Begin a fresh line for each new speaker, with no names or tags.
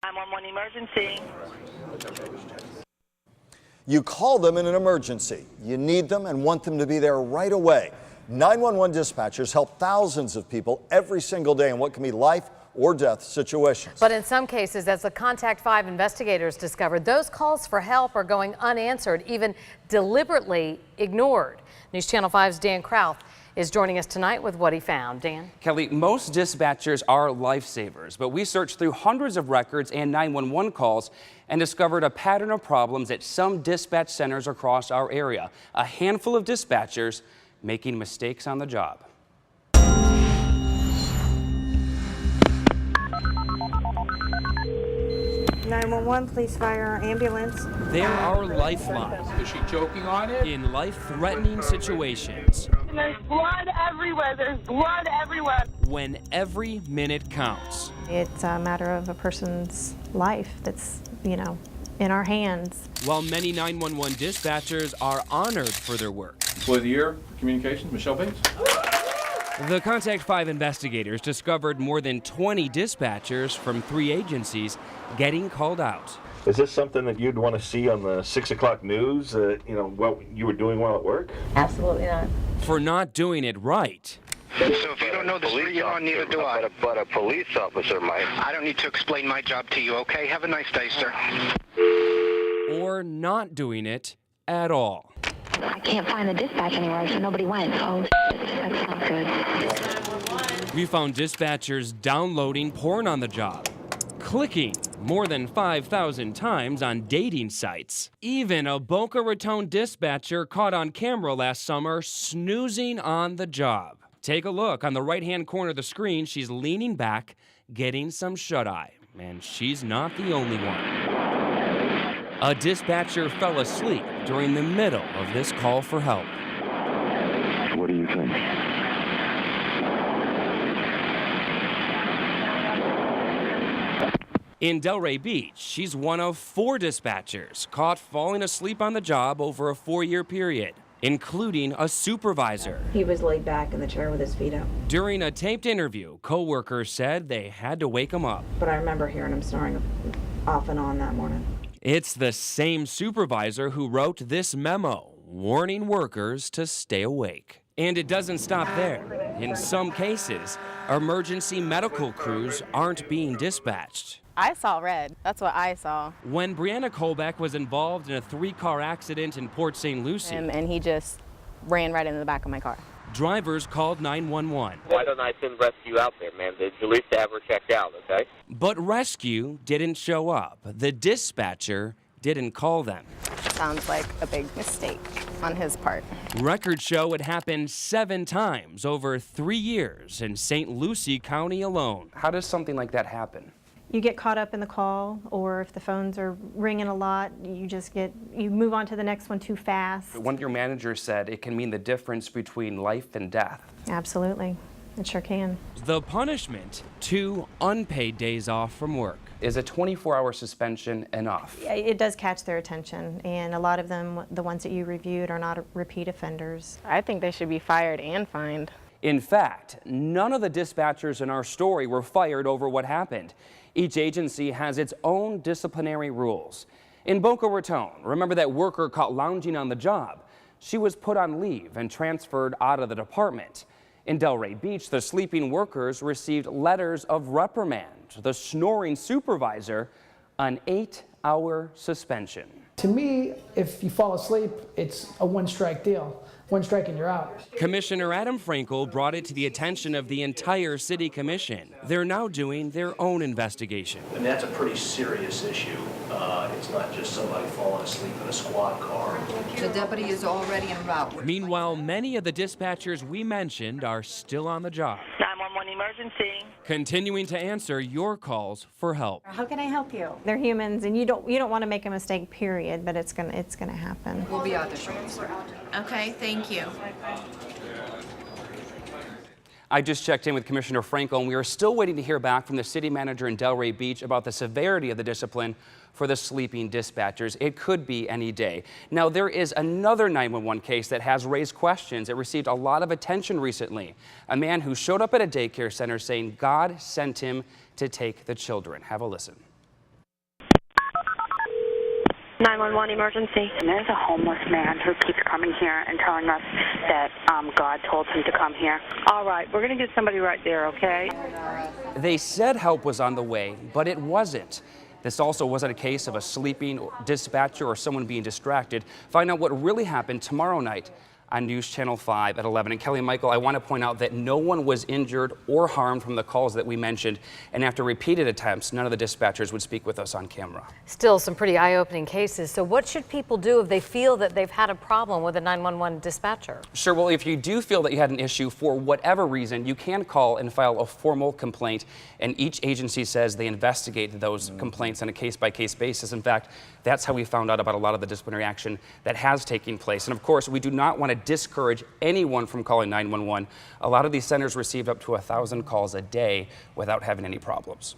911 emergency.
You call them in an emergency. You need them and want them to be there right away. 911 dispatchers help thousands of people every single day in what can be life or death situations.
But in some cases, as the Contact 5 investigators discovered, those calls for help are going unanswered, even deliberately ignored. News Channel 5's Dan Krauth is joining us tonight with what he found. Dan?
Kelly, most dispatchers are lifesavers, but we searched through hundreds of records and 911 calls and discovered a pattern of problems at some dispatch centers across our area. A handful of dispatchers making mistakes on the job.
911, please fire our ambulance.
They're our lifeline.
Is she choking on it?
In life-threatening situations.
And there's blood everywhere. There's blood everywhere.
When every minute counts.
It's a matter of a person's life that's, in our hands.
While many 911 dispatchers are honored for their work.
Employee of the Year for Communications, Michelle Bates.
The Contact 5 investigators discovered more than 20 dispatchers from 3 agencies getting called out.
Is this something that you'd want to see on the 6 o'clock news, what you were doing while at work?
Absolutely not.
For not doing it right.
So if you don't know the street you're on, neither do I.
But a police officer might.
I don't need to explain my job to you, okay? Have a nice day, sir.
Or not doing it at all.
I can't find the dispatch anywhere, so nobody went. Oh, shit. That's not good.
We found dispatchers downloading porn on the job, clicking more than 5,000 times on dating sites. Even a Boca Raton dispatcher caught on camera last summer snoozing on the job. Take a look. On the right-hand corner of the screen, she's leaning back, getting some shut-eye. And she's not the only one. A dispatcher fell asleep during the middle of this call for help.
What do you think?
In Delray Beach, she's one of 4 dispatchers caught falling asleep on the job over a 4-year period, including a supervisor.
He was laid back in the chair with his feet up.
During a taped interview, co-workers said they had to wake him up.
But I remember hearing him snoring off and on that morning.
It's the same supervisor who wrote this memo, warning workers to stay awake. And it doesn't stop there. In some cases, emergency medical crews aren't being dispatched.
I saw red. That's what I saw.
When Brianna Colbeck was involved in a 3-car accident in Port St. Lucie,
And he just ran right into the back of my car.
drivers called 911.
Why don't I send rescue out there, man? At least have her checked out, okay?
But rescue didn't show up. The dispatcher didn't call them.
Sounds like a big mistake on his part.
Records show it happened 7 times over 3 years in St. Lucie County alone. How does something like that happen?
You get caught up in the call, or if the phones are ringing a lot, you move on to the next one too fast.
One of your managers said it can mean the difference between life and death.
Absolutely. It sure can.
The punishment, 2 unpaid days off from work.
Is a 24-hour suspension enough?
It does catch their attention, and a lot of them, the ones that you reviewed, are not repeat offenders.
I think they should be fired and fined.
In fact, none of the dispatchers in our story were fired over what happened. Each agency has its own disciplinary rules. In Boca Raton, remember that worker caught lounging on the job? She was put on leave and transferred out of the department. In Delray Beach, the sleeping workers received letters of reprimand. The snoring supervisor, an 8-hour suspension.
To me, if you fall asleep, it's a one-strike deal. 1 strike and you're out.
Commissioner Adam Frankel brought it to the attention of the entire city commission. They're now doing their own investigation.
And that's a pretty serious issue. It's not just somebody falling asleep in a squad car.
The deputy is already en route.
Meanwhile, many of the dispatchers we mentioned are still on the job,
911 emergency.
continuing to answer your calls for help.
How can I help you? They're humans, and you don't want to make a mistake, period, but it's gonna happen.
We'll be out there.
Okay, thank you.
I just checked in with Commissioner Frankel, and we are still waiting to hear back from the city manager in Delray Beach about the severity of the discipline for the sleeping dispatchers. It could be any day. Now, there is another 911 case that has raised questions. It received a lot of attention recently. A man who showed up at a daycare center saying God sent him to take the children. Have a listen.
911 emergency.
There's a homeless man who keeps coming here and telling us that God told him to come here.
All right, we're going to get somebody right there, okay?
They said help was on the way, but it wasn't. This also wasn't a case of a sleeping dispatcher or someone being distracted. Find out what really happened tomorrow night on News Channel 5 at 11. And Kelly and Michael, I want to point out that no one was injured or harmed from the calls that we mentioned. And after repeated attempts, none of the dispatchers would speak with us on camera.
Still some pretty eye-opening cases. So what should people do if they feel that they've had a problem with a 911 dispatcher?
Sure. Well, if you do feel that you had an issue for whatever reason, you can call and file a formal complaint. And each agency says they investigate those complaints on a case-by-case basis. In fact, that's how we found out about a lot of the disciplinary action that has taken place. And of course, we do not want to discourage anyone from calling 911. A lot of these centers received up to 1,000 calls a day without having any problems.